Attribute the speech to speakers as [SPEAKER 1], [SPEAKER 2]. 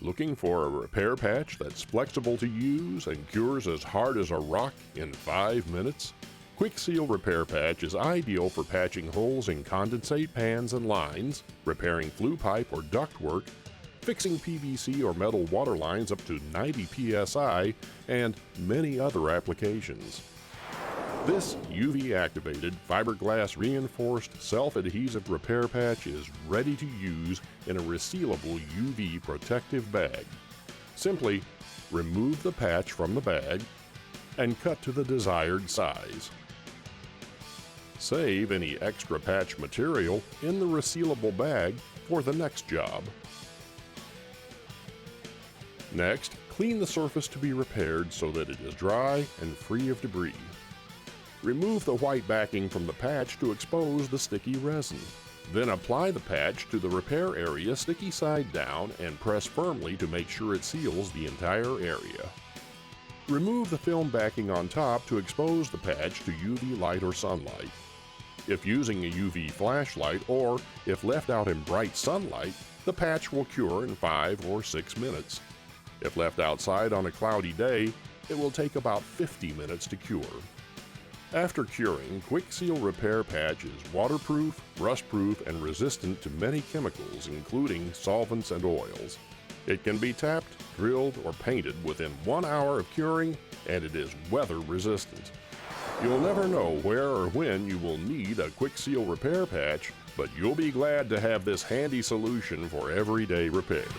[SPEAKER 1] Looking for a repair patch that's flexible to use and cures as hard as a rock in 5 minutes? Quick Seal Repair Patch is ideal for patching holes in condensate pans and lines, repairing flue pipe or ductwork, fixing PVC or metal water lines up to 90 psi, and many other applications. This UV-activated, fiberglass reinforced self-adhesive repair patch is ready to use in a resealable UV protective bag. Simply remove the patch from the bag and cut to the desired size. Save any extra patch material in the resealable bag for the next job. Next, clean the surface to be repaired so that it is dry and free of debris. Remove the white backing from the patch to expose the sticky resin. Then apply the patch to the repair area sticky side down and press firmly to make sure it seals the entire area. Remove the film backing on top to expose the patch to UV light or sunlight. If using a UV flashlight or if left out in bright sunlight, the patch will cure in 5 or 6 minutes. If left outside on a cloudy day, it will take about 50 minutes to cure. After curing, Quick Seal Repair Patch is waterproof, rust-proof, and resistant to many chemicals, including solvents and oils. It can be tapped, drilled, or painted within 1 hour of curing, and it is weather-resistant. You'll never know where or when you will need a Quick Seal Repair Patch, but you'll be glad to have this handy solution for everyday repairs.